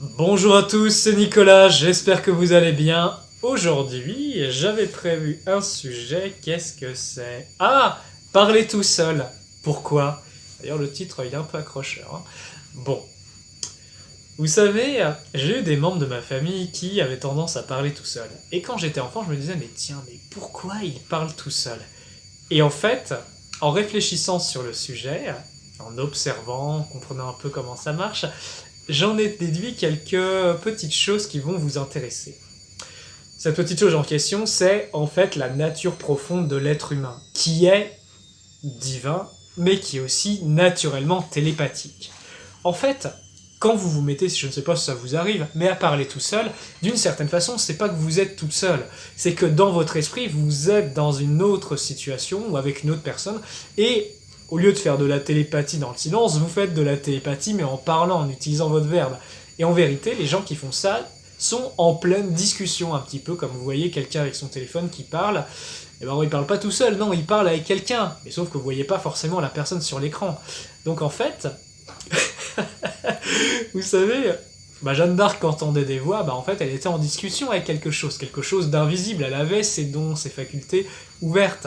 Bonjour à tous, c'est Nicolas, j'espère que vous allez bien. Aujourd'hui, j'avais prévu un sujet, qu'est-ce que c'est? Ah, parler tout seul. Pourquoi? D'ailleurs, le titre, il est un peu accrocheur, hein. Bon, vous savez, j'ai eu des membres de ma famille qui avaient tendance à parler tout seul. Et quand j'étais enfant, je me disais, mais tiens, mais pourquoi ils parlent tout seuls? Et en fait, en réfléchissant sur le sujet, en observant, en comprenant un peu comment ça marche, j'en ai déduit quelques petites choses qui vont vous intéresser. Cette petite chose en question, c'est en fait la nature profonde de l'être humain, qui est divin, mais qui est aussi naturellement télépathique. En fait, quand vous vous mettez, je ne sais pas si ça vous arrive, mais à parler tout seul, d'une certaine façon, c'est pas que vous êtes tout seul, c'est que dans votre esprit, vous êtes dans une autre situation ou avec une autre personne, et au lieu de faire de la télépathie dans le silence, vous faites de la télépathie mais en parlant, en utilisant votre verbe. Et en vérité, les gens qui font ça sont en pleine discussion, un petit peu comme vous voyez quelqu'un avec son téléphone qui parle. Et ben il parle pas tout seul, non, il parle avec quelqu'un, mais sauf que vous voyez pas forcément la personne sur l'écran. Donc en fait, vous savez, Jeanne d'Arc quand entendait des voix, en fait elle était en discussion avec quelque chose d'invisible, elle avait ses dons, ses facultés ouvertes.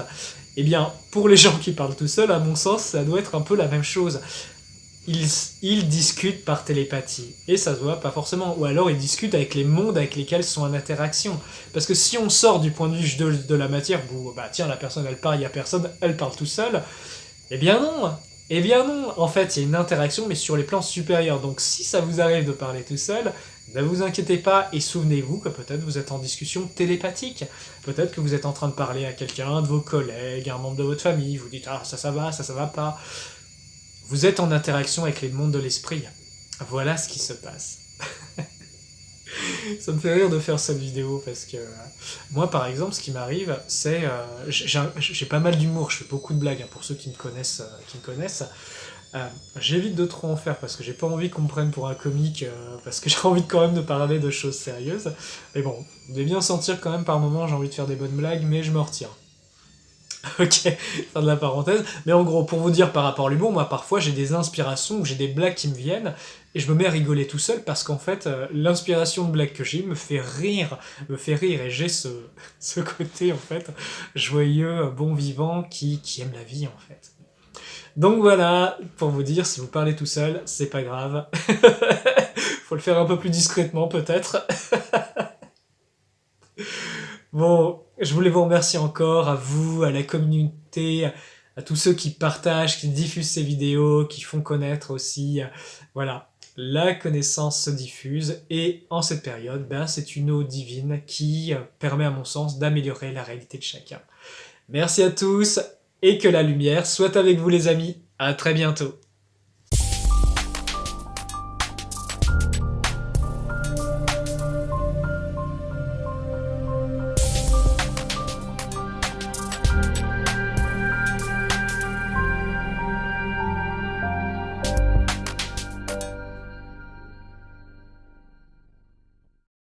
Eh bien, pour les gens qui parlent tout seuls, à mon sens, ça doit être un peu la même chose. Ils discutent par télépathie, et ça se voit pas forcément, ou alors ils discutent avec les mondes avec lesquels ils sont en interaction. Parce que si on sort du point de vue de la matière, où tiens, la personne elle parle, il y a personne, elle parle tout seul, eh bien non. Eh bien non, en fait, il y a une interaction, mais sur les plans supérieurs. Donc si ça vous arrive de parler tout seul, ne vous inquiétez pas et souvenez-vous que peut-être vous êtes en discussion télépathique. Peut-être que vous êtes en train de parler à quelqu'un, un de vos collègues, un membre de votre famille, vous dites ah ça va pas. Vous êtes en interaction avec les mondes de l'esprit. Voilà ce qui se passe. Ça me fait rire de faire cette vidéo parce que moi par exemple ce qui m'arrive c'est j'ai pas mal d'humour, je fais beaucoup de blagues hein, pour ceux qui me connaissent. J'évite de trop en faire parce que j'ai pas envie qu'on me prenne pour un comique parce que j'ai envie quand même de parler de choses sérieuses. Mais bon, vous devez bien sentir quand même par moments j'ai envie de faire des bonnes blagues mais je me retire. Ok, fin de la parenthèse. Mais en gros, pour vous dire par rapport à l'humour, moi parfois j'ai des inspirations ou j'ai des blagues qui me viennent et je me mets à rigoler tout seul parce qu'en fait, l'inspiration de blague que j'ai me fait rire et j'ai ce côté en fait joyeux, bon vivant qui aime la vie en fait. Donc voilà, pour vous dire, si vous parlez tout seul, c'est pas grave. Faut le faire un peu plus discrètement peut-être. Bon, je voulais vous remercier encore, à vous, à la communauté, à tous ceux qui partagent, qui diffusent ces vidéos, qui font connaître aussi. Voilà, la connaissance se diffuse et en cette période, c'est une eau divine qui permet à mon sens d'améliorer la réalité de chacun. Merci à tous et que la lumière soit avec vous les amis. À très bientôt.